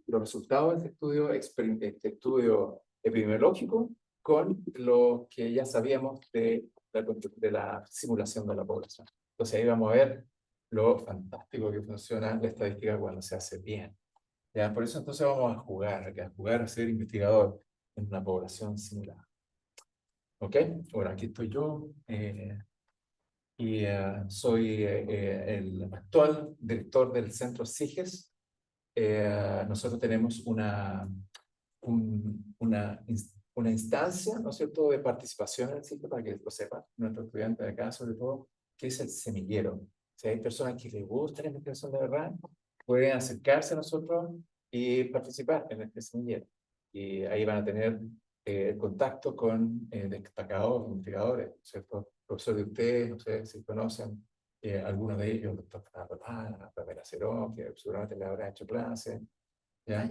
los resultados de este estudio epidemiológico con lo que ya sabíamos de la simulación de la población. Entonces ahí vamos a ver lo fantástico que funciona la estadística cuando se hace bien. ¿Ya? Por eso entonces vamos a jugar a ser investigador en una población simulada. ¿Ok? Bueno, aquí estoy yo. Y soy el actual director del centro SIGES. Nosotros tenemos una instancia, ¿no es cierto?, de participación en el SIGES, para que lo sepan, nuestros estudiantes de acá, sobre todo, que es el semillero. Si hay personas que les gusta la investigación de verdad, pueden acercarse a nosotros y participar en este semillero. Y ahí van a tener contacto con destacados investigadores, ¿cierto? Profesores de ustedes, no sé si conocen algunos de ellos, el doctor Pamela Cerón, que seguramente le habrá hecho clase. ¿Ya?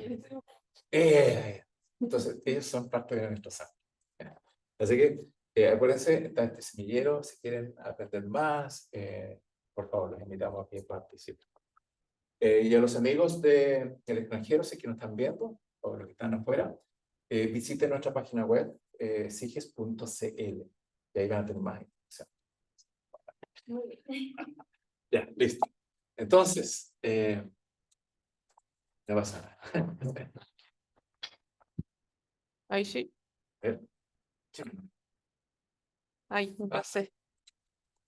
Entonces, ellos son parte de nuestra sala. ¿Ya? Así que acuérdense, está este semillero, si quieren aprender más, por favor, los invitamos a que participen. Y a los amigos del extranjero, si que nos están viendo, o los que están afuera, visiten nuestra página web, siges.cl, y ahí van a tener más información. Muy bien. Ya, listo. Entonces, no pasa nada. Ahí sí. Sí. Ahí, me pasé.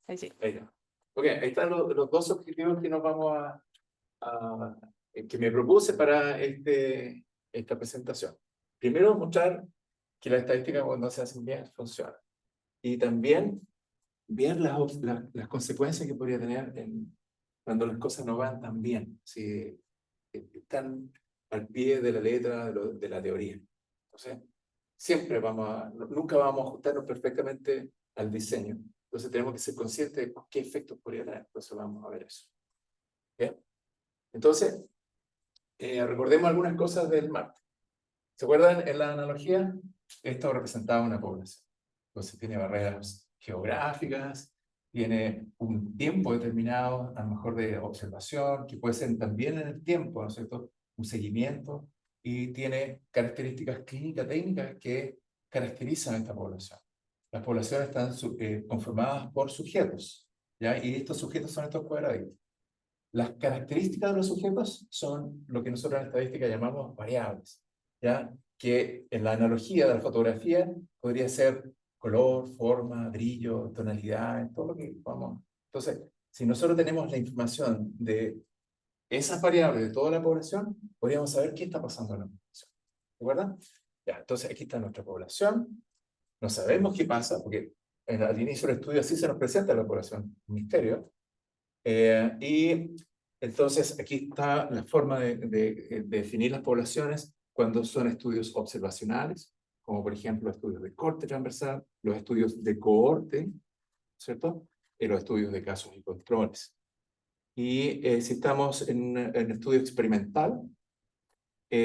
Ahí sí. Ahí está. Ok, ahí están los dos objetivos que nos vamos que me propuse para esta presentación. Primero, mostrar que la estadística cuando se hacen bien funciona. Y también ver las consecuencias que podría tener cuando las cosas no van tan bien, si están al pie de la letra de la teoría. Entonces, nunca vamos a ajustarnos perfectamente al diseño. Entonces tenemos que ser conscientes de qué efectos podría tener. Entonces vamos a ver eso. ¿Bien? Entonces, recordemos algunas cosas del martes. ¿Se acuerdan en la analogía? Esto representaba una población. Entonces tiene barreras geográficas, tiene un tiempo determinado, a lo mejor de observación, que puede ser también en el tiempo, ¿no es cierto? Un seguimiento, y tiene características clínicas, técnicas que caracterizan a esta población. Las poblaciones están conformadas por sujetos, ¿ya? Y estos sujetos son estos cuadraditos. Las características de los sujetos son lo que nosotros en estadística llamamos variables, ¿ya? Que en la analogía de la fotografía podría ser color, forma, brillo, tonalidad, todo lo que vamos. Entonces, si nosotros tenemos la información de esas variables de toda la población, podríamos saber qué está pasando en la población. ¿De acuerdo? Ya, entonces aquí está nuestra población. No sabemos qué pasa, porque al inicio del estudio así se nos presenta la población, un misterio. Y entonces aquí está la forma de definir las poblaciones cuando son estudios observacionales, como por ejemplo estudios de corte transversal, los estudios de cohorte, ¿cierto? Y los estudios de casos y controles. Y si estamos en estudio experimental,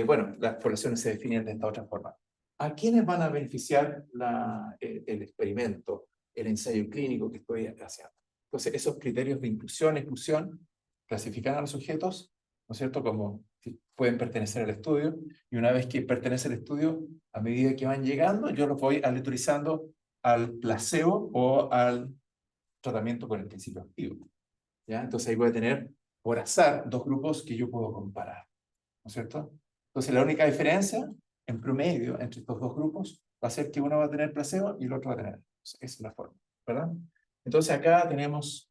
bueno, las poblaciones se definen de esta otra forma. ¿A quiénes van a beneficiar el experimento, el ensayo clínico que estoy haciendo? Entonces, esos criterios de inclusión, exclusión, clasifican a los sujetos, ¿no es cierto?, como si pueden pertenecer al estudio, y una vez que pertenece al estudio, a medida que van llegando, yo los voy aleatorizando al placebo o al tratamiento con el principio activo. ¿Ya? Entonces ahí voy a tener, por azar, dos grupos que yo puedo comparar, ¿no es cierto? Entonces la única diferencia, en promedio, entre estos dos grupos, va a ser que uno va a tener placebo y el otro va a tener. Esa es la forma, ¿verdad? Entonces acá tenemos,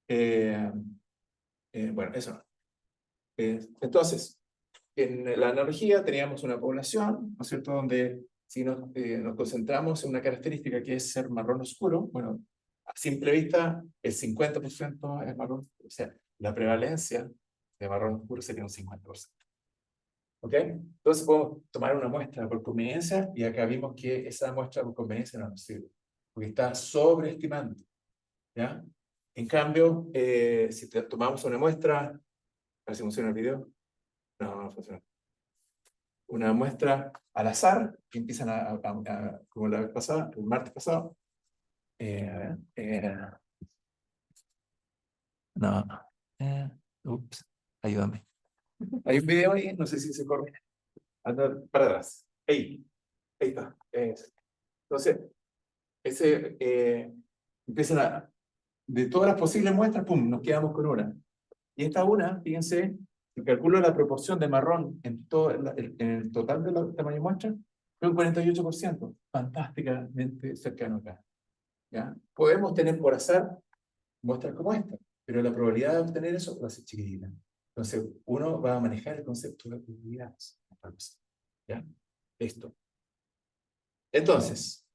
bueno, eso no. Entonces, en la analogía teníamos una población, ¿no es cierto?, donde si nos concentramos en una característica que es ser marrón oscuro, bueno, a simple vista, el 50% es marrón oscuro, o sea, la prevalencia de marrón oscuro sería un 50%. ¿Ok? Entonces podemos tomar una muestra por conveniencia, y acá vimos que esa muestra por conveniencia no nos sirve, porque está sobreestimando, ¿ya? En cambio, si tomamos una muestra, a ver si funciona el video. No, no funciona. Una muestra al azar, que empiezan como la vez pasada, el martes pasado. A ver, no, ups, ayúdame. Hay un video ahí, no sé si se corre. anda para atrás. Ahí está. Entonces, empiezan de todas las posibles muestras, pum, nos quedamos con una. Y esta una, fíjense, si calculo la proporción de marrón en todo en el total de los tamaños de muestra, fue un 48%, fantásticamente cercano acá. ¿Ya? Podemos tener por azar muestras como esta, pero la probabilidad de obtener eso va a ser chiquitita. Entonces, uno va a manejar el concepto de probabilidades. ¿Ya? Listo. Entonces,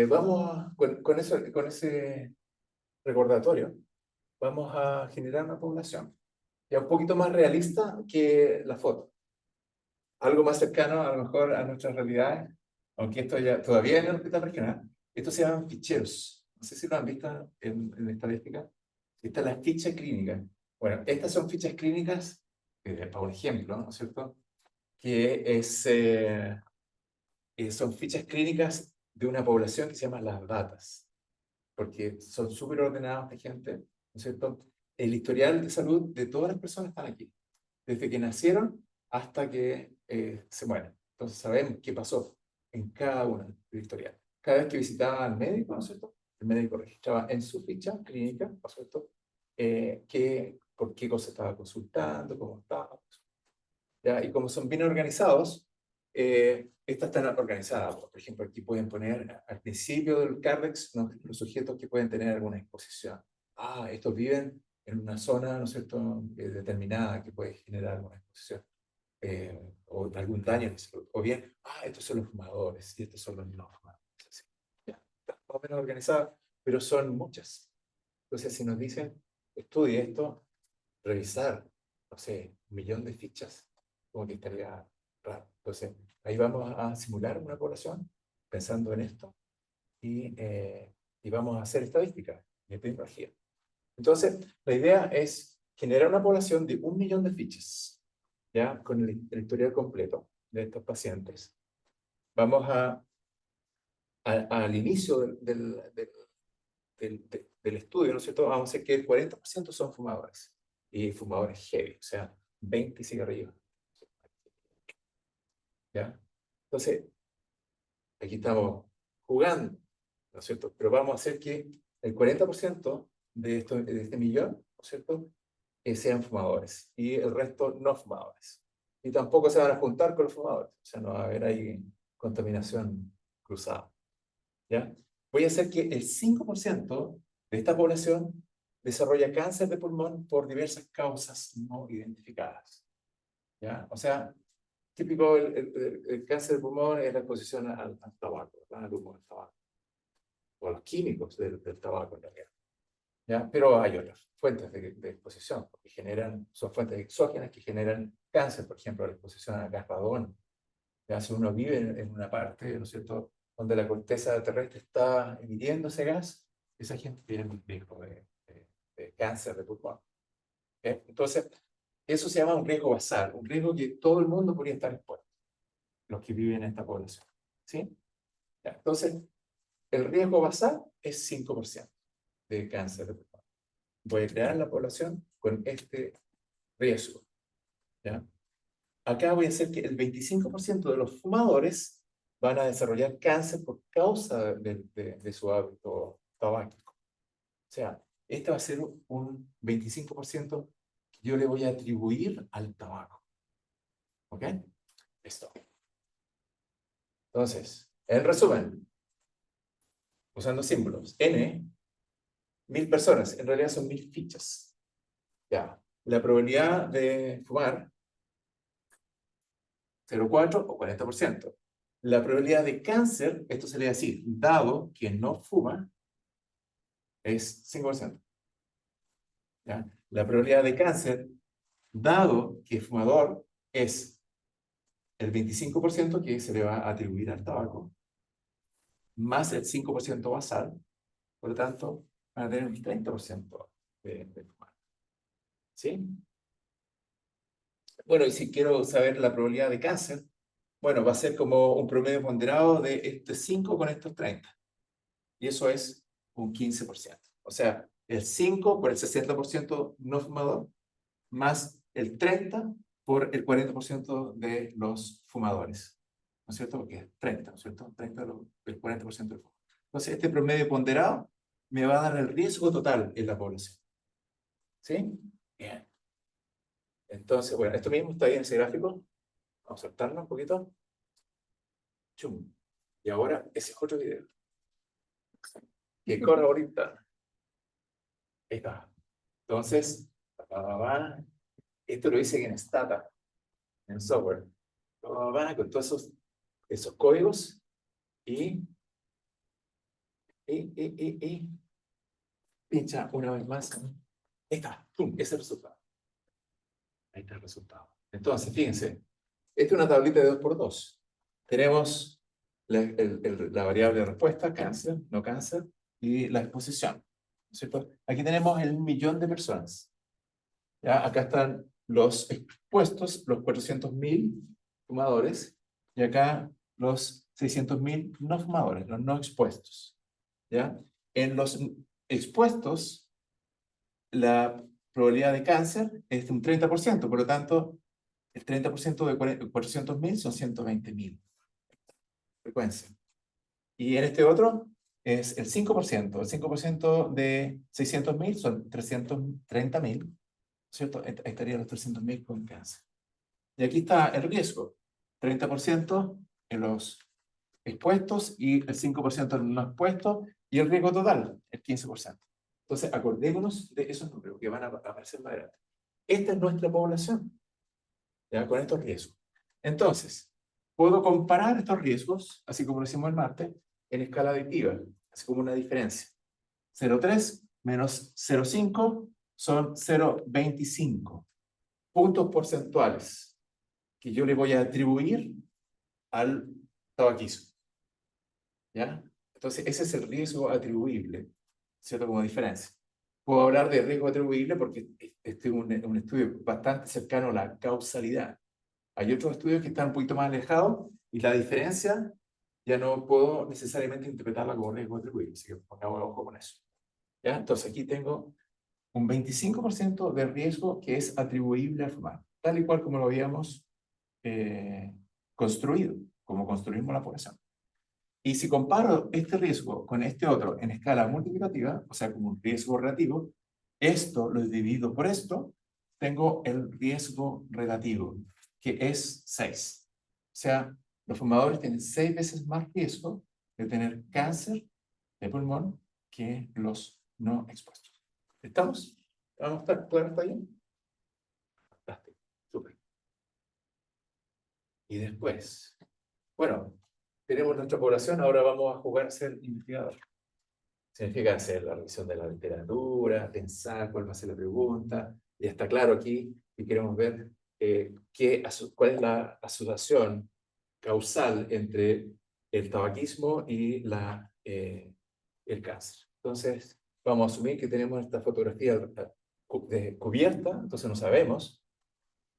vamos con ese recordatorio, vamos a generar una población ya un poquito más realista que la foto. Algo más cercano a lo mejor a nuestras realidades, aunque esto ya todavía en el hospital regional, esto se llaman ficheros. No sé si lo han visto en estadística. Esta es la ficha clínica. Bueno, estas son fichas clínicas, por ejemplo, ¿no es cierto? Que son fichas clínicas de una población que se llama las datas, porque son súper ordenadas de gente, ¿no es cierto? El historial de salud de todas las personas están aquí, desde que nacieron hasta que se mueren. Entonces sabemos qué pasó en cada una del historial. Cada vez que visitaba al médico, ¿no es cierto? El médico registraba en su ficha clínica, ¿no es cierto? Por qué cosa estaba consultando, cómo estaba. ¿Ya? Y como son bien organizados, estas están organizadas. Por ejemplo, aquí pueden poner al principio del CARDEX, ¿no?, los sujetos que pueden tener alguna exposición. Ah, estos viven en una zona, ¿no es cierto?, determinada que puede generar alguna exposición. O algún daño en salud. O bien, estos son los fumadores y estos son los no fumadores. Así. Ya, está más o menos organizada, pero son muchas. Entonces, si nos dicen, estudie esto, revisar, no sé, 1.000.000 de fichas, como que estaría raro. Entonces, ahí vamos a simular una población pensando en esto y vamos a hacer estadísticas de epidemiología. Entonces, la idea es generar una población de 1.000.000 de fichas, ¿ya? Con el historial completo de estos pacientes. Vamos al inicio del estudio, ¿no es cierto? Vamos a hacer que el 40% son fumadores, y fumadores heavy, o sea, 20 cigarrillos. ¿Ya? Entonces, aquí estamos jugando, ¿no es cierto? Pero vamos a hacer que el 40% de este millón, ¿no es cierto?, sean fumadores y el resto no fumadores. Y tampoco se van a juntar con los fumadores, o sea, no va a haber ahí contaminación cruzada. ¿Ya? Voy a hacer que el 5% de esta población desarrolla cáncer de pulmón por diversas causas no identificadas. ¿Ya? O sea, típico el cáncer de pulmón es la exposición al tabaco, ¿verdad? Al humo del tabaco, o a los químicos del tabaco en realidad. ¿Ya? Pero hay otras fuentes de exposición, que son fuentes exógenas que generan cáncer, por ejemplo, la exposición a gas radón. ¿Ya? Si uno vive en una parte, ¿no es cierto?, donde la corteza terrestre está emitiendo ese gas, esa gente tiene un riesgo de cáncer de pulmón. ¿Okay? Entonces, eso se llama un riesgo basal, un riesgo que todo el mundo podría estar expuesto, los que viven en esta población. ¿Sí? Ya, entonces, el riesgo basal es 5% de cáncer de pulmón. Voy a crear la población con este riesgo. ¿Ya? Acá voy a hacer que el 25% de los fumadores van a desarrollar cáncer por causa de su hábito tabáquico. O sea, este va a ser un 25% que yo le voy a atribuir al tabaco. ¿Ok? Esto. Entonces, en resumen, usando símbolos, N, 1.000 personas, en realidad son 1.000 fichas. Ya. La probabilidad de fumar, 0,4 o 40%. La probabilidad de cáncer, esto se le decir, dado que no fuma, es 5%. ¿Ya? La probabilidad de cáncer, dado que fumador, es el 25% que se le va a atribuir al tabaco, más el 5% basal, por lo tanto, van a tener un 30% de fumar. ¿Sí? Bueno, y si quiero saber la probabilidad de cáncer, bueno, va a ser como un promedio ponderado de estos 5 con estos 30. Y eso es un 15%. O sea, el 5 por el 60% no fumador, más el 30 por el 40% de los fumadores, ¿no es cierto? Porque es 30, ¿no es cierto? 30 el 40% del fumador. Entonces, este promedio ponderado me va a dar el riesgo total en la población. ¿Sí? Bien. Entonces, bueno, esto mismo está ahí en ese gráfico. Vamos a saltarlo un poquito. Chum. Y ahora, ese es otro video. Que corre ahorita. Ahí está. Entonces, esto lo hice en Stata, en software. Con todos esos códigos y pincha una vez más. Ahí está, ¡pum! Ese es el resultado. Ahí está el resultado. Entonces, fíjense, esta es una tablita de 2x2. Tenemos la variable de respuesta, cáncer, no cáncer, y la exposición, ¿no es cierto? Aquí tenemos el 1.000.000 de personas. ¿Ya? Acá están los expuestos, los 400.000 fumadores, y acá los 600.000 no fumadores, los no expuestos. ¿Ya? En los expuestos, la probabilidad de cáncer es de un 30%, por lo tanto, el 30% de 400.000 son 120.000 frecuencia. Y en este otro es el 5%. El 5% de 600.000 son 330.000, ¿cierto? Ahí estarían los 300.000 con cáncer. Y aquí está el riesgo. 30% en los expuestos y el 5% en los no expuestos, y el riesgo total, el 15%. Entonces, acordémonos de esos números que van a aparecer más adelante. Esta es nuestra población, ya con estos riesgos. Entonces, puedo comparar estos riesgos, así como lo hicimos el martes, en escala aditiva, así como una diferencia. 0,3 menos 0,5 son 0,25 puntos porcentuales que yo le voy a atribuir al tabaquismo. ¿Ya? Entonces, ese es el riesgo atribuible, ¿cierto? Como diferencia. Puedo hablar de riesgo atribuible porque este es un estudio bastante cercano a la causalidad. Hay otros estudios que están un poquito más alejados y la diferencia ya no puedo necesariamente interpretarla como riesgo atribuible, así que pongamos ojo con eso. ¿Ya? Entonces, aquí tengo un 25% de riesgo que es atribuible al fumar, tal y cual como lo habíamos construido, como construimos la población. Y si comparo este riesgo con este otro en escala multiplicativa, o sea, como un riesgo relativo, esto lo divido por esto, tengo el riesgo relativo, que es 6. O sea, los fumadores tienen 6 veces más riesgo de tener cáncer de pulmón que los no expuestos. ¿Estamos? ¿Vamos a estar claros hasta ahí? Fantástico, súper. Y después, bueno, tenemos nuestra población, ahora vamos a jugar a ser investigador. Significa hacer la revisión de la literatura, pensar cuál va a ser la pregunta. Y está claro aquí que queremos ver cuál es la asociación causal entre el tabaquismo y el cáncer. Entonces, vamos a asumir que tenemos esta fotografía cubierta, entonces no sabemos,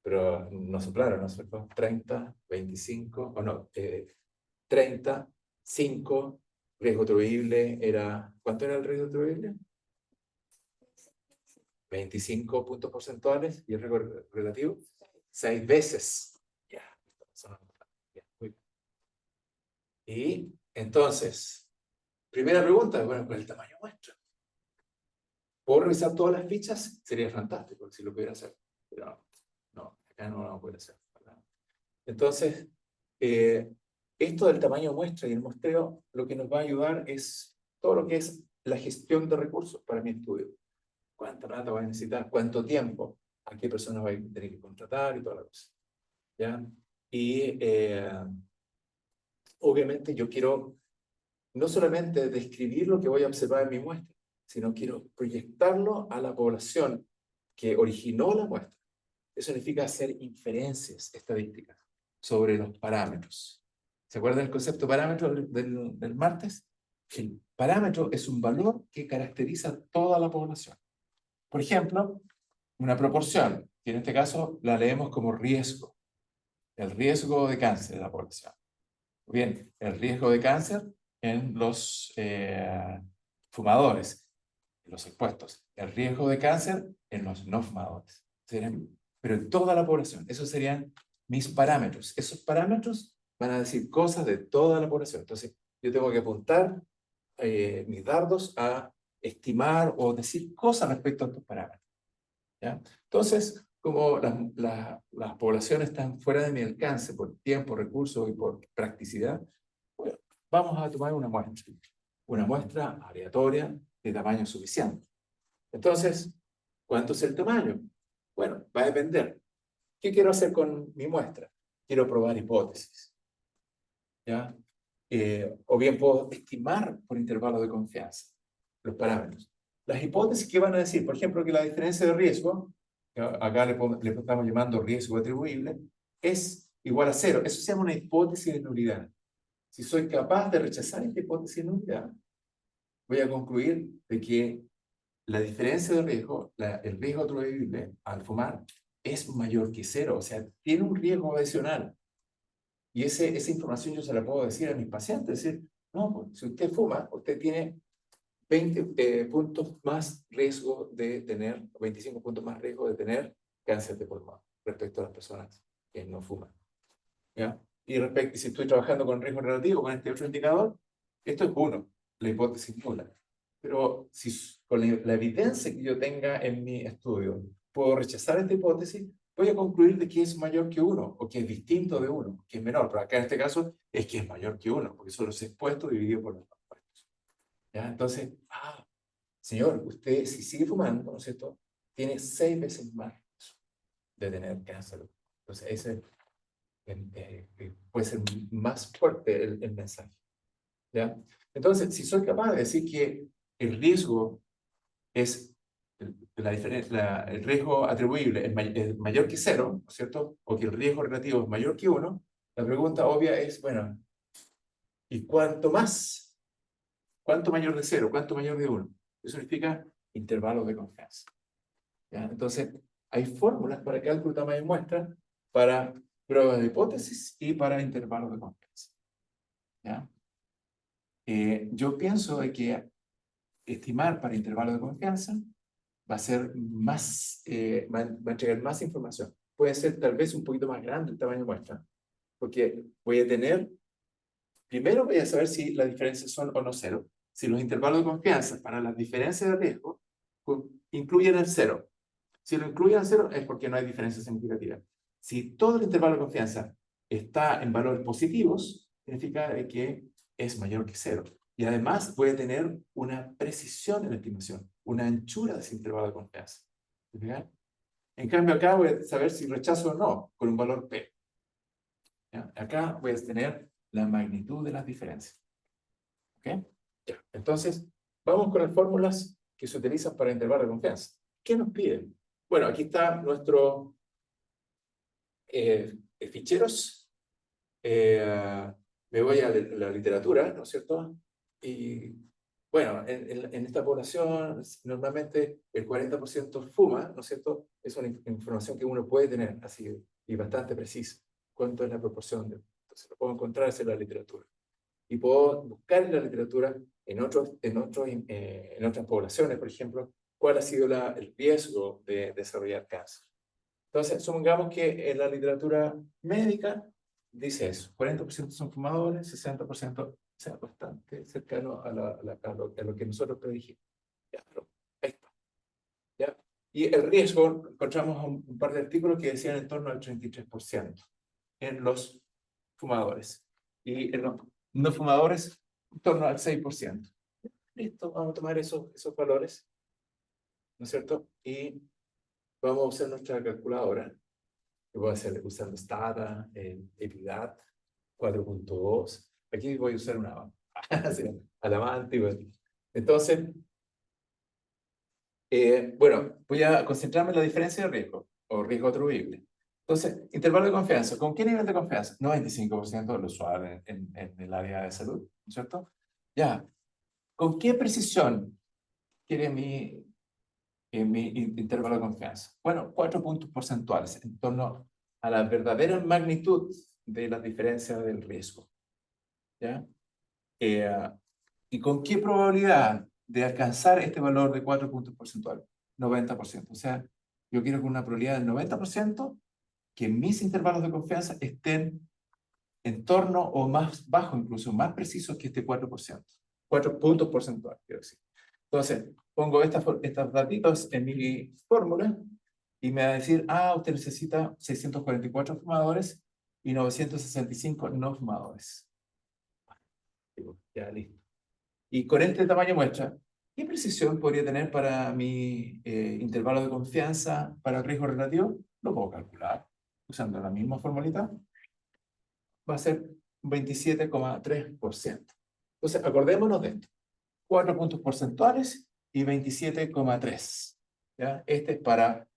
pero nos soplaron, ¿no es cierto? 30, 25, o no, 30, 5, riesgo atribuible era, ¿cuánto era el riesgo atribuible? 25 puntos porcentuales, y el riesgo relativo, 6 veces. Ya, muy bien. Y entonces, primera pregunta, bueno, ¿cuál es el tamaño muestra? ¿Puedo revisar todas las fichas? Sería fantástico si lo pudiera hacer, pero no, acá no lo puedo hacer. Entonces, esto del tamaño muestra y el muestreo lo que nos va a ayudar es todo lo que es la gestión de recursos para mi estudio. ¿Cuánta plata voy a necesitar? ¿Cuánto tiempo? ¿A qué personas voy a tener que contratar? Y toda la cosa. ¿Ya? Y obviamente yo quiero no solamente describir lo que voy a observar en mi muestra, sino quiero proyectarlo a la población que originó la muestra. Eso significa hacer inferencias estadísticas sobre los parámetros. ¿Se acuerdan del concepto parámetro del martes? El parámetro es un valor que caracteriza a toda la población. Por ejemplo, una proporción, que en este caso la leemos como riesgo. El riesgo de cáncer de la población. Bien, el riesgo de cáncer en los fumadores, en los expuestos. El riesgo de cáncer en los no fumadores. pero en toda la población. Esos serían mis parámetros. Esos parámetros van a decir cosas de toda la población. Entonces, yo tengo que apuntar mis dardos a estimar o decir cosas respecto a estos parámetros. ¿Ya? Entonces, como las poblaciones están fuera de mi alcance por tiempo, recursos y por practicidad, bueno, vamos a tomar una muestra aleatoria de tamaño suficiente. Entonces, ¿cuánto es el tamaño? Bueno, va a depender. ¿Qué quiero hacer con mi muestra? Quiero probar hipótesis. ¿Ya? O bien puedo estimar por intervalo de confianza los parámetros. Las hipótesis que van a decir, por ejemplo, que la diferencia de riesgo, que acá le estamos llamando riesgo atribuible, es igual a cero. Eso se llama una hipótesis de nulidad. Si soy capaz de rechazar esta hipótesis de nulidad, voy a concluir de que la diferencia de riesgo, el riesgo atribuible al fumar, es mayor que cero. O sea, tiene un riesgo adicional. Y esa información yo se la puedo decir a mis pacientes, decir, no, pues, si usted fuma, usted tiene 20 puntos más riesgo de tener, 25 puntos más riesgo de tener cáncer de pulmón respecto a las personas que no fuman. ¿Ya? Y si estoy trabajando con riesgo relativo, con este otro indicador, esto es uno, la hipótesis nula. Pero si con la evidencia que yo tenga en mi estudio puedo rechazar esta hipótesis, voy a concluir de que es mayor que uno, o que es distinto de uno, que es menor. Pero acá en este caso es que es mayor que uno, porque son los expuestos dividido por los compuestos. ¿Ya? Entonces, señor, usted si sigue fumando, ¿no es cierto?, tiene 6 veces más de tener cáncer. Entonces, ese puede ser más fuerte el mensaje. ¿Ya? Entonces, si soy capaz de decir que el riesgo es el riesgo atribuible es mayor que cero, ¿no es cierto? O que el riesgo relativo es mayor que uno, la pregunta obvia es, bueno, ¿y cuánto más? ¿Cuánto mayor de cero? ¿Cuánto mayor de uno? Eso significa intervalo de confianza. ¿Ya? Entonces, hay fórmulas para cálculo de tamaño de muestra, para pruebas de hipótesis y para intervalos de confianza. ¿Ya? Yo pienso de que estimar para intervalos de confianza va a ser más, va a entregar más información. Puede ser tal vez un poquito más grande el tamaño de muestra, porque voy a tener, primero voy a saber si las diferencias son o no cero, si los intervalos de confianza para las diferencias de riesgo incluyen el cero. Si lo incluyen el cero es porque no hay diferencia significativa. Si todo el intervalo de confianza está en valores positivos, significa que es mayor que cero. Y además voy a tener una precisión en la estimación, una anchura de ese intervalo de confianza. ¿Bien? En cambio, acá voy a saber si rechazo o no, con un valor P. ¿Ya? Acá voy a tener la magnitud de las diferencias. ¿Ok? Ya. Entonces, vamos con las fórmulas que se utilizan para intervalo de confianza. ¿Qué nos piden? Bueno, aquí está nuestro ficheros. Me voy a la literatura, ¿no es cierto? Y bueno, en esta población normalmente el 40% fuma, ¿no es cierto? Es una información que uno puede tener así y bastante precisa. ¿Cuánto es la proporción? Entonces lo puedo encontrar en la literatura. Y puedo buscar en la literatura en otras poblaciones, por ejemplo, cuál ha sido el riesgo de desarrollar cáncer. Entonces, supongamos que en la literatura médica dice eso, 40% son fumadores, 60%, o sea, bastante cercano a lo que nosotros predijimos. Ya, pero ahí está. ¿Ya? Y el riesgo, encontramos un par de artículos que decían en torno al 33% en los fumadores. Y en los no fumadores, en torno al 6%. Listo, vamos a tomar esos valores, ¿no es cierto? Y vamos a usar nuestra calculadora. Voy a hacer usando Stata, Epidat 4.2. Aquí voy a usar una Alamante. Bueno. Entonces, bueno, voy a concentrarme en la diferencia de riesgo o riesgo atribuible. Entonces, intervalo de confianza. ¿Con qué nivel de confianza? 95% de lo usual en el área de salud, ¿no es cierto? Ya. ¿Con qué precisión quiere mi intervalo de confianza? Bueno, 4 puntos porcentuales en torno a la verdadera magnitud de las diferencias del riesgo. ¿Ya? ¿Y con qué probabilidad de alcanzar este valor de 4 puntos porcentuales? 90%. O sea, yo quiero con una probabilidad del 90% que mis intervalos de confianza estén en torno o más bajo, incluso más precisos que este 4%. 4 puntos porcentuales, quiero decir. Entonces, pongo estos datitos en mi fórmula y me va a decir, usted necesita 644 fumadores y 965 no fumadores. Digo, ya, listo. Y con este tamaño muestra, ¿qué precisión podría tener para mi intervalo de confianza para riesgo relativo? Lo puedo calcular usando la misma formulita. Va a ser un 27,3%. Entonces, acordémonos de esto. 4 puntos porcentuales y 27,3. ¿Ya? Este es para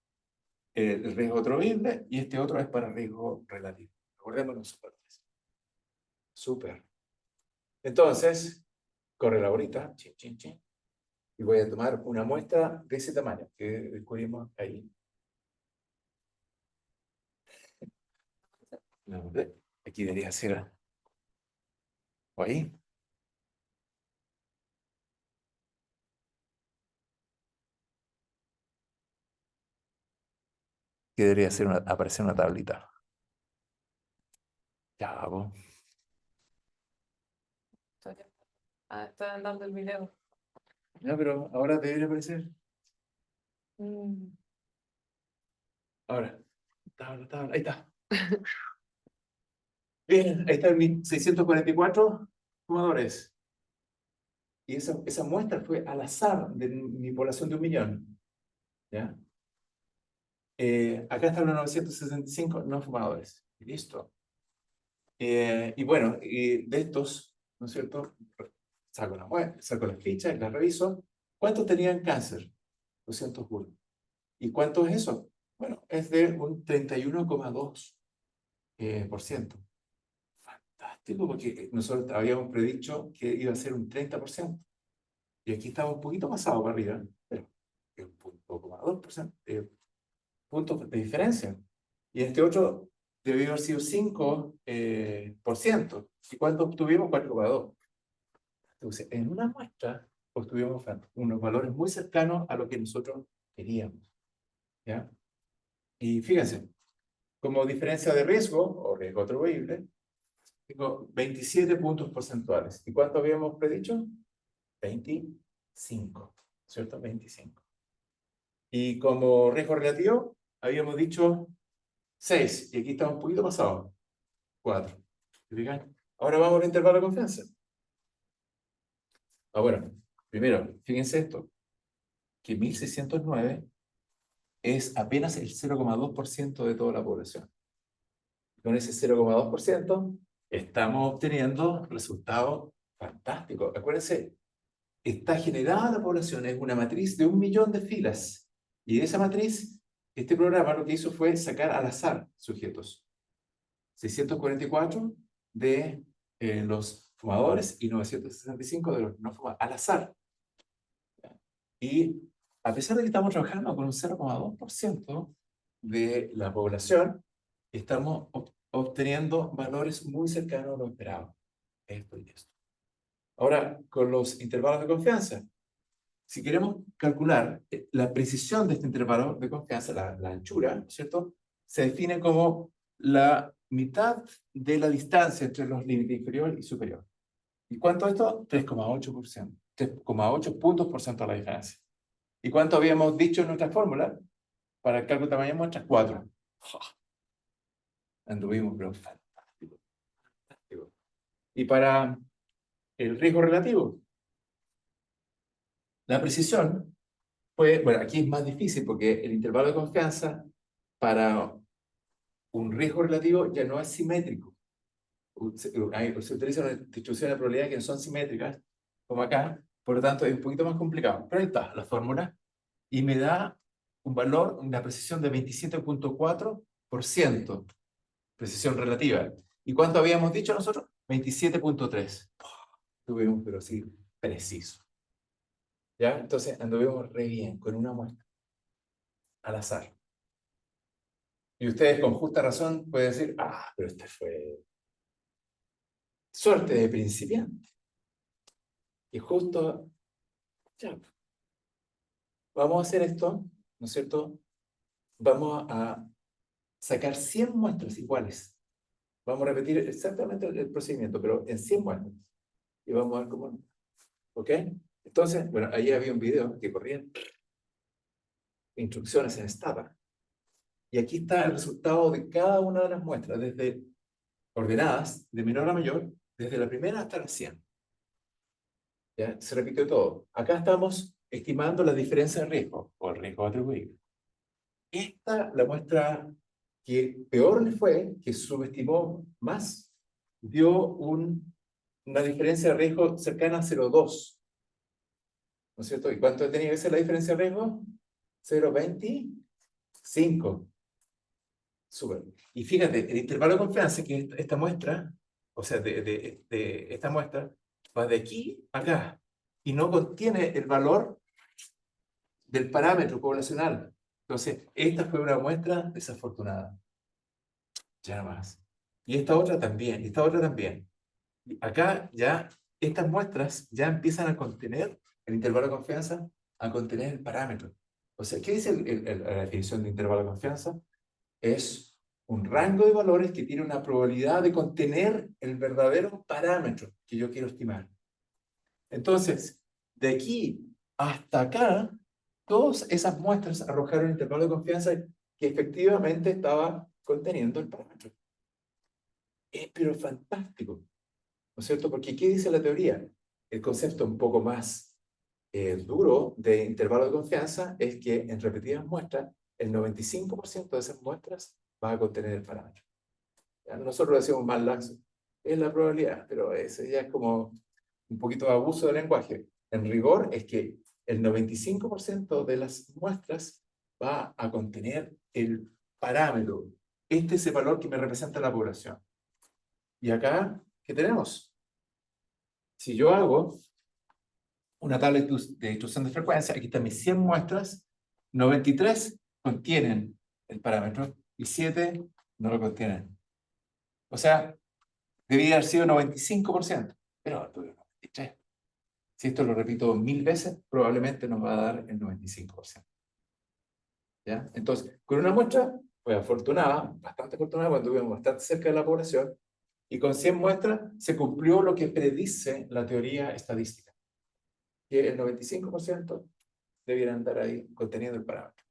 el riesgo atribuible y este otro es para riesgo relativo. Acordémonos. Súper. Entonces, corre la bolita. Chin, chin, chin. Y voy a tomar una muestra de ese tamaño que descubrimos ahí. Aquí debería ser. ¿O ahí? Que debería ser aparecer una tablita. Ya, pues. Está andando el video. No, pero ahora debería aparecer. Mm. Ahora. Ahí está. Bien, ahí están mis 644 fumadores. Y esa muestra fue al azar de mi población de 1.000.000. ¿Ya? Acá están los 965 no fumadores. Listo. Y bueno, y de estos, ¿no es cierto? Saco la muestra, saco las fichas, las reviso. ¿Cuántos tenían cáncer? 201. ¿Y cuánto es eso? Bueno, es de un 31,2%. Fantástico, porque nosotros habíamos predicho que iba a ser un 30%. Y aquí estamos un poquito pasado para arriba, pero es un punto, 2%, puntos de diferencia. Y este otro debió haber sido 5%. ¿Y cuánto obtuvimos? 4,2. Entonces, en una muestra obtuvimos unos valores muy cercanos a lo que nosotros queríamos. ¿Ya? Y fíjense, como diferencia de riesgo o riesgo atribuible, tengo 27 puntos porcentuales. ¿Y cuánto habíamos predicho? 25, ¿cierto? 25. Y como riesgo relativo, habíamos dicho 6, y aquí estamos un poquito pasados, 4. ¿Se fijan? Ahora vamos al intervalo de confianza. Bueno, primero, fíjense esto, que 1.609 es apenas el 0,2% de toda la población. Con ese 0,2% estamos obteniendo resultados fantásticos. Acuérdense, está generada la población, es una matriz de 1.000.000 de filas. Y de esa matriz, este programa lo que hizo fue sacar al azar sujetos. 644 de los fumadores y 965 de los no fumadores, al azar. Y a pesar de que estamos trabajando con un 0,2% de la población, estamos obteniendo valores muy cercanos a lo esperado. Esto y esto. Ahora, con los intervalos de confianza, si queremos calcular la precisión de este intervalo de confianza, la anchura, ¿cierto? Se define como la mitad de la distancia entre los límites inferior y superior. ¿Y cuánto es esto? 3,8%. 3,8 puntos por ciento la diferencia. ¿Y cuánto habíamos dicho en nuestra fórmula? Para el cálculo de tamaño de muestras, 4. Anduvimos, pero fantástico. Fantástico. Y para el riesgo relativo, la precisión fue, bueno, aquí es más difícil porque el intervalo de confianza para un riesgo relativo ya no es simétrico. Se utiliza una distribución de probabilidad que no son simétricas, como acá, por lo tanto es un poquito más complicado. Pero ahí está la fórmula y me da un valor, una precisión de 27,4%, precisión relativa. ¿Y cuánto habíamos dicho nosotros? 27,3. Tuvimos, pero sí, preciso. ¿Ya? Entonces anduvimos re bien con una muestra al azar. Y ustedes con justa razón pueden decir, pero este fue suerte de principiante. Y justo, ya, vamos a hacer esto, ¿no es cierto? vamos a sacar 100 muestras iguales. Vamos a repetir exactamente el procedimiento, pero en 100 muestras. Y vamos a ver cómo. ¿Ok? Entonces, bueno, ahí había un video que corría instrucciones en Stata. Y aquí está el resultado de cada una de las muestras, desde ordenadas, de menor a mayor, desde la primera hasta la 100. ¿Ya? Se repitió todo. Acá estamos estimando la diferencia de riesgo, o el riesgo atribuido. Esta, la muestra que peor le fue, que subestimó más, dio una diferencia de riesgo cercana a 0,2. ¿No es cierto? ¿Y cuánto tenía que ser la diferencia de riesgo? 0,25. Súper. Y fíjate, el intervalo de confianza que esta muestra, o sea, de esta muestra, va de aquí a acá y no contiene el valor del parámetro poblacional. Entonces, esta fue una muestra desafortunada. Ya más. Y esta otra también, y esta otra también. Y acá ya, estas muestras ya empiezan a contener el intervalo de confianza, a contener el parámetro. O sea, ¿qué dice la definición de intervalo de confianza? Es un rango de valores que tiene una probabilidad de contener el verdadero parámetro que yo quiero estimar. Entonces, de aquí hasta acá, todas esas muestras arrojaron un intervalo de confianza que efectivamente estaba conteniendo el parámetro. Pero fantástico, ¿no es cierto? Porque ¿qué dice la teoría? El concepto un poco más duro de intervalo de confianza es que en repetidas muestras, el 95% de esas muestras va a contener el parámetro. ¿Ya? Nosotros lo decimos más laxo. Es la probabilidad, pero ese ya es como un poquito de abuso del lenguaje. En rigor es que el 95% de las muestras va a contener el parámetro. Este es el valor que me representa la población. Y acá, ¿qué tenemos? Si yo hago una tabla de distribución de frecuencia, aquí están mis 100 muestras, 93 contienen el parámetro y 7 no lo contienen. O sea, debería haber sido 95%, pero tuve 93. Si esto lo repito 1000 veces, probablemente nos va a dar el 95%. ¿Ya? Entonces, con una muestra, fue afortunada, bastante afortunada, cuando estuvimos bastante cerca de la población, y con 100 muestras se cumplió lo que predice la teoría estadística, que el 95% debiera andar ahí conteniendo el parámetro.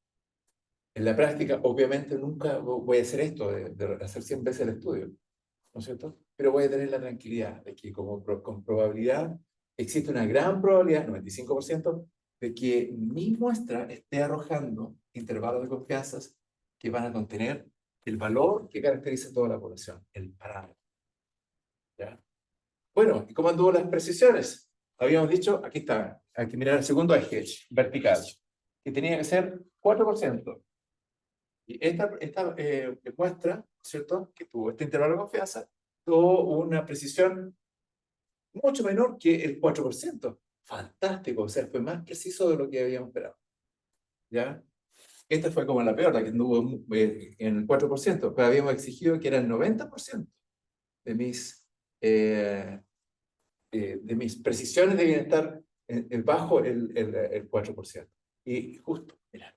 En la práctica, obviamente, nunca voy a hacer esto, de hacer 100 veces el estudio, ¿no es cierto? Pero voy a tener la tranquilidad de que con probabilidad, existe una gran probabilidad, 95%, de que mi muestra esté arrojando intervalos de confianzas que van a contener el valor que caracteriza a toda la población, el parámetro. ¿Ya? Bueno, ¿y cómo anduvo las precisiones? Habíamos dicho, aquí está, hay que mirar el segundo eje vertical, que tenía que ser 4%. Y esta muestra, ¿cierto?, que tuvo este intervalo de confianza, tuvo una precisión mucho menor que el 4%. Fantástico, o sea, fue más preciso de lo que habíamos esperado. ¿Ya? Esta fue como la peor, la que anduvo en el 4%, pero habíamos exigido que era el 90% de mis precisiones debían estar bajo el 4%. Y justo, mira,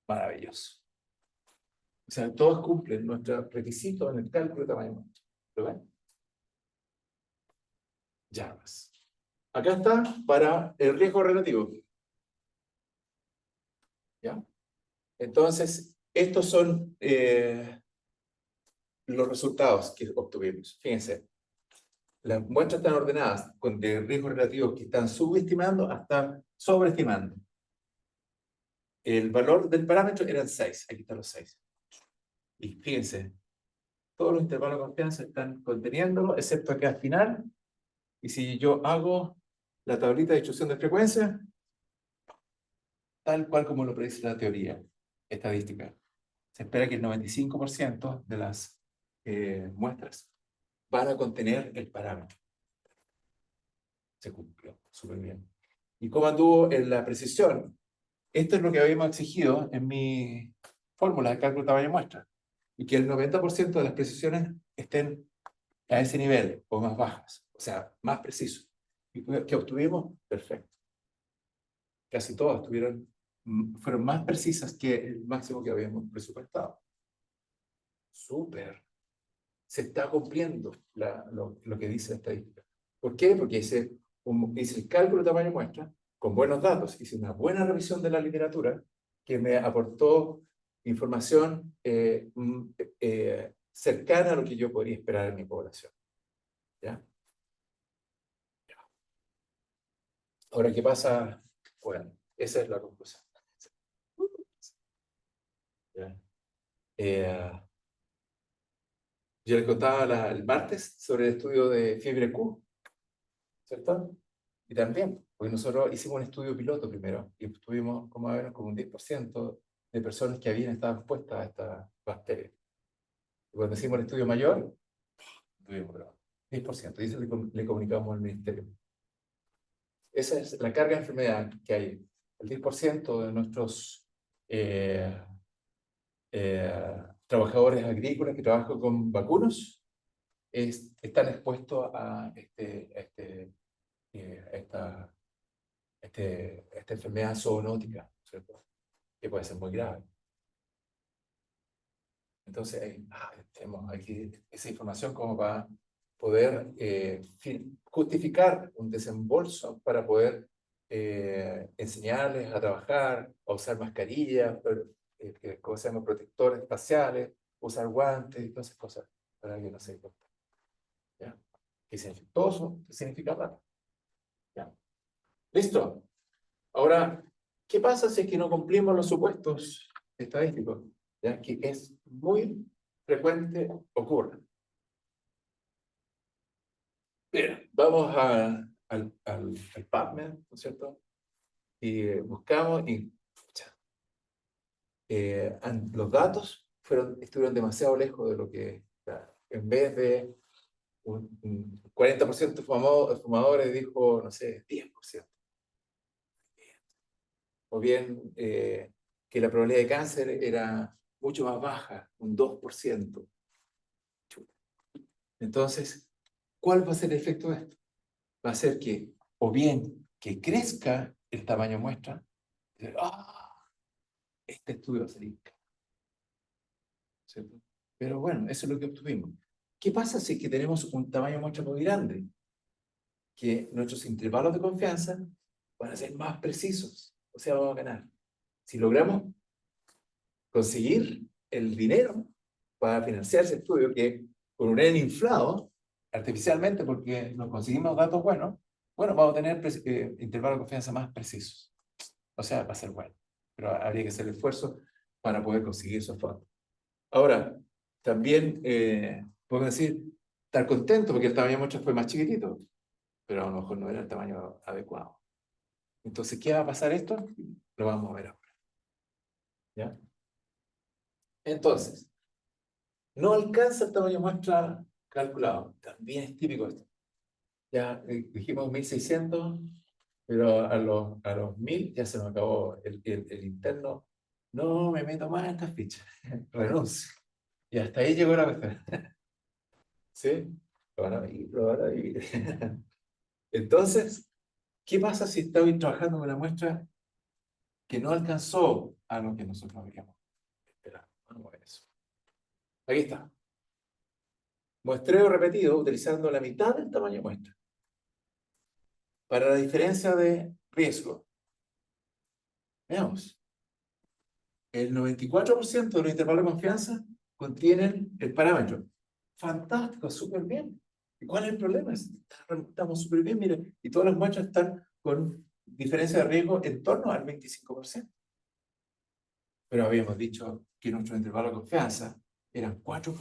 maravilloso. O sea, todos cumplen nuestros requisitos en el cálculo de tamaño. ¿Lo ven? Ya más. Acá está para el riesgo relativo. ¿Ya? Entonces, estos son los resultados que obtuvimos. Fíjense, las muestras están ordenadas con de riesgos relativos que están subestimando hasta sobreestimando. El valor del parámetro eran 6. Aquí están los 6. Y fíjense, todos los intervalos de confianza están conteniéndolo, excepto acá al final. Y si yo hago la tablita de distribución de frecuencia, tal cual como lo predice la teoría estadística, se espera que el 95% de las muestras van a contener el parámetro. Se cumplió súper bien. ¿Y cómo anduvo en la precisión? Esto es lo que habíamos exigido en mi fórmula de cálculo de tamaño muestra. Y que el 90% de las precisiones estén a ese nivel o más bajas. O sea, más preciso. ¿Y qué obtuvimos? Perfecto. Casi todas tuvieron fueron más precisas que el máximo que habíamos presupuestado. Súper. Se está cumpliendo lo que dice la estadística. ¿Por qué? Porque hice el cálculo de tamaño muestra con buenos datos, hice una buena revisión de la literatura que me aportó información cercana a lo que yo podría esperar en mi población. ¿Ya? Ahora, ¿qué pasa? Bueno, esa es la conclusión. ¿Ya? Yo les contaba el martes sobre el estudio de fiebre Q, ¿cierto? Y también, porque nosotros hicimos un estudio piloto primero y tuvimos como, a ver, como un 10% de personas que habían estado expuestas a esta bacteria. Y cuando hicimos el estudio mayor, tuvimos 10%, y eso le comunicamos al ministerio. Esa es la carga de enfermedad que hay. El 10% de nuestros trabajadores agrícolas que trabajan con vacunos están expuestos a esta enfermedad zoonótica, ¿cierto? Que puede ser muy grave. Entonces, tenemos aquí esa información como para poder justificar un desembolso para poder enseñarles a trabajar, a usar mascarillas, ¿cómo se llama? Protectores faciales, usar guantes y todas esas cosas para que no se infecten. ¿Ya? Que sea infectuoso, significa raro. ¿Ya? ¿Listo? Ahora, ¿qué pasa si es que no cumplimos los supuestos estadísticos? ¿Ya? Que es muy frecuente ocurre. Bien, vamos al PubMed, ¿no es cierto? Y buscamos y pucha, los datos estuvieron demasiado lejos de lo que, en vez de un 40% de fumadores dijo, no sé, 10%. O bien que la probabilidad de cáncer era mucho más baja, un 2%. Entonces, ¿cuál va a ser el efecto de esto? Va a ser que, o bien, que crezca el tamaño muestra, este estudio va a ser increíble, ¿cierto? Pero bueno, eso es lo que obtuvimos. ¿Qué pasa si es que tenemos un tamaño muestra muy grande? Que nuestros intervalos de confianza van a ser más precisos, o sea, vamos a ganar. Si logramos conseguir el dinero para financiar ese estudio, que con un N inflado, artificialmente, porque nos conseguimos datos buenos, bueno, vamos a tener intervalos de confianza más precisos. O sea, va a ser bueno. Pero habría que hacer el esfuerzo para poder conseguir esos fondos. Ahora, también podemos decir, estar contento porque el tamaño de muestra fue más chiquitito, pero a lo mejor no era el tamaño adecuado. Entonces, ¿qué va a pasar esto? Lo vamos a ver ahora. ¿Ya? Entonces, no alcanza el tamaño de muestra calculado. También es típico esto. Ya dijimos 1600, pero a los 1000 ya se nos acabó el interno. No me meto más en estas fichas. Renuncio. Y hasta ahí llegó la cuestión. ¿Sí? Lo van a vivir, lo van a vivir. Entonces, ¿qué pasa si estoy trabajando con una muestra que no alcanzó a lo que nosotros habíamos esperado? Vamos a ver eso. Aquí está. Muestreo repetido utilizando la mitad del tamaño de muestra. Para la diferencia de riesgo. Veamos. El 94% de los intervalos de confianza contienen el parámetro. Fantástico, súper bien. ¿Y cuál es el problema? Estamos súper bien, miren. Y todas las muestras están con diferencia de riesgo en torno al 25%. Pero habíamos dicho que nuestro intervalo de confianza eran 4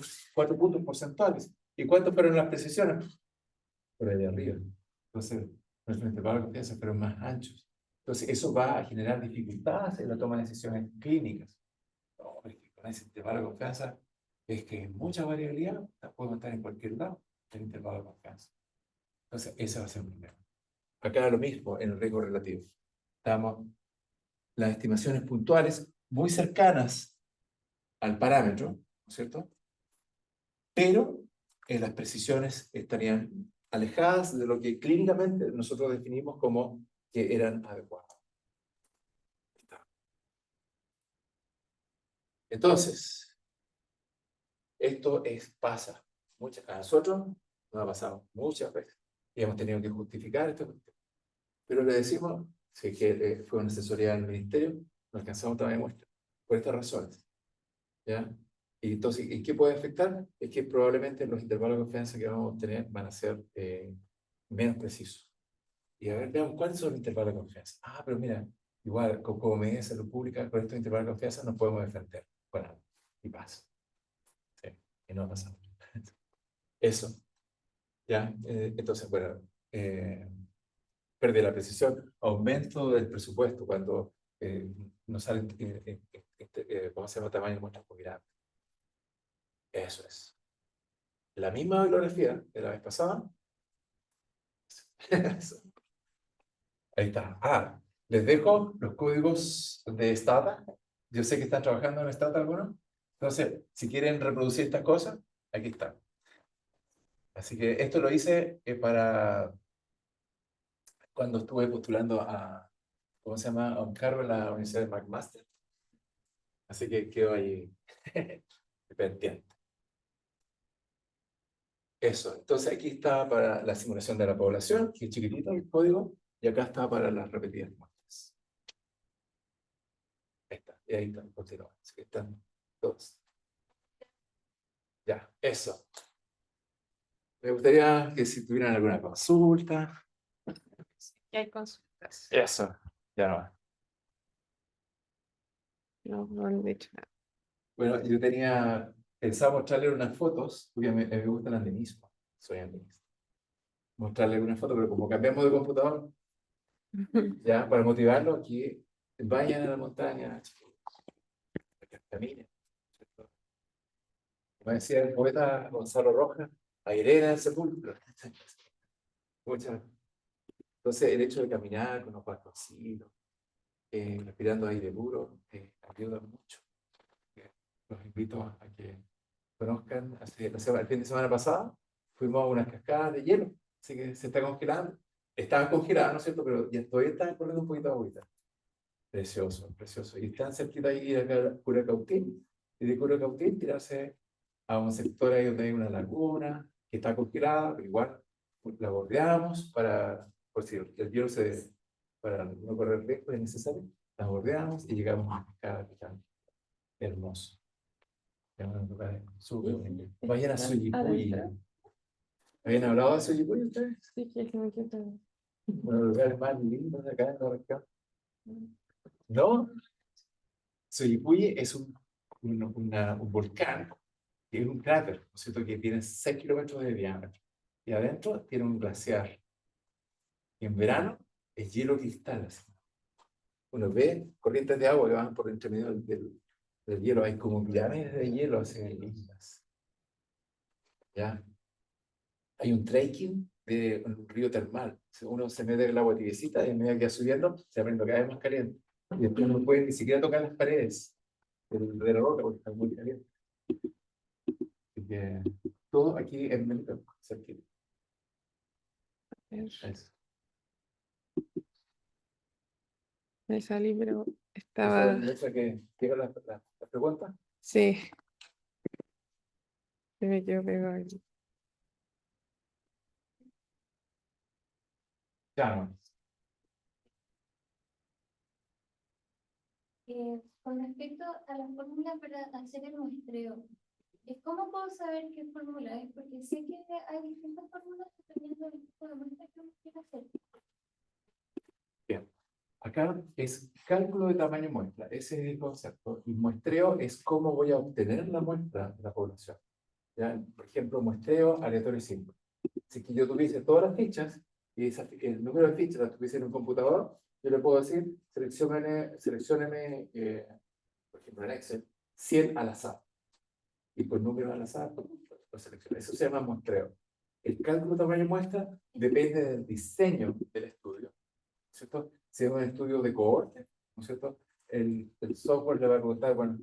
puntos porcentuales. ¿Y cuántas fueron las precisiones? Por ahí de arriba. Entonces, nuestros intervalos de confianza fueron más anchos. Entonces, eso va a generar dificultades en la toma de decisiones clínicas. No, porque con ese intervalo de confianza es que hay mucha variabilidad, la podemos estar en cualquier lado del intervalo de confianza. Entonces, ese va a ser un problema. Acá lo mismo en el riesgo relativo. Estamos las estimaciones puntuales muy cercanas al parámetro, ¿no es cierto? Pero las precisiones estarían alejadas de lo que clínicamente nosotros definimos como que eran adecuadas. Entonces, pasa a nosotros nos ha pasado muchas veces y hemos tenido que justificar esto, pero le decimos, si es que fue una asesoría del ministerio, no alcanzamos todavía muestra, por estas razones, ¿ya? Y entonces, ¿y qué puede afectar? Es que probablemente los intervalos de confianza que vamos a obtener van a ser menos precisos. Y a ver, veamos cuáles son los intervalos de confianza. Ah, pero mira, igual, como medida de salud pública, con estos intervalos de confianza nos podemos defender. Bueno, y pasa. Sí, y no ha pasado. Eso, ¿ya? Entonces, bueno, pérdida de la precisión, aumento del presupuesto cuando no sale, ¿cómo se llama? Tamaño de muestras muy grande. Eso es. La misma bibliografía de la vez pasada. Eso. Ahí está. Ah, les dejo los códigos de Stata. Yo sé que están trabajando en Stata algunos. Entonces, si quieren reproducir estas cosas, aquí están. Así que esto lo hice para cuando estuve postulando a, ¿cómo se llama? A un cargo en la Universidad de McMaster. Así que quedo ahí pendiente. Eso. Entonces aquí está para la simulación de la población, que es chiquitito el código, y acá está para las repetidas muestras. Ahí está. Y ahí están, continuamos. Así que están todos. Ya, eso. Me gustaría que si tuvieran alguna consulta. Y hay consultas. Eso. Ya no va. No, no han dicho nada. Bueno, yo tenía pensado mostrarle unas fotos, porque me gustan las de mismo. Soy andinista. Mostrarle unas fotos, pero como cambiamos de computador, ya, para motivarlo, que vayan a la montaña, que caminen. ¿Cierto? Como decía el poeta Gonzalo Rojas, airera el sepulcro. Muchas. Entonces, el hecho de caminar con los balconcitos, respirando aire puro, ayuda mucho. Los invito a que conozcan. El fin de semana pasado fuimos a unas cascadas de hielo, así que se está congelando. Estaban congeladas, ¿no es cierto? Pero ya todavía están corriendo un poquito de agüita. Precioso, precioso. Y están cerquita ahí de acá, Curacautín, y de Curacautín tirarse a un sector ahí donde hay una laguna que está congelada, pero igual la bordeamos por si el hielo para no correr riesgo es necesario, la bordeamos y llegamos a cascada que están hermoso. Es un lugar súper bonito. Vayan a Soyipuy. ¿Habían hablado de Soyipuy ustedes? Sí, que es que me quedo. Uno de los lugares más lindos de acá en la región. ¿No? Soyipuy es un volcán, que es un cráter, ¿no es cierto? Que tiene 6 kilómetros de diámetro. Y adentro tiene un glaciar. Y en verano es hielo cristal. Así. Uno ve corrientes de agua que van por entre medio del hielo. Hay como pirámides de hielo así en islas. ¿Ya? Hay un trekking de un río termal. Uno se mete en el agua tibiecita y a medida que va subiendo, se va poniendo cada vez más caliente. Y después no puede ni siquiera tocar las paredes de la roca porque está muy caliente. Así que todo aquí es Melipeuco, cerquita. Eso. Me salí, pero ¿Eso estaba. demuestra que llega la pregunta? Sí, se me quedó pegado aquí. Ya no. Con respecto a la fórmula para hacer el muestreo, ¿cómo puedo saber qué fórmula es? Porque sé que hay distintas fórmulas dependiendo del tipo de muestra que uno quiera hacer. Bien. Acá es cálculo de tamaño muestra. Ese es el concepto. Y muestreo es cómo voy a obtener la muestra de la población. ¿Ya? Por ejemplo, muestreo aleatorio simple. Si que yo tuviese todas las fichas y el número de fichas las tuviese en un computador, yo le puedo decir, seleccióneme, por ejemplo, en Excel, 100 al azar. Y con números al azar, lo selecciono. Eso se llama muestreo. El cálculo de tamaño muestra depende del diseño del estudio, ¿cierto? Si es un estudio de cohorte, ¿no es cierto? El software le va a preguntar, bueno,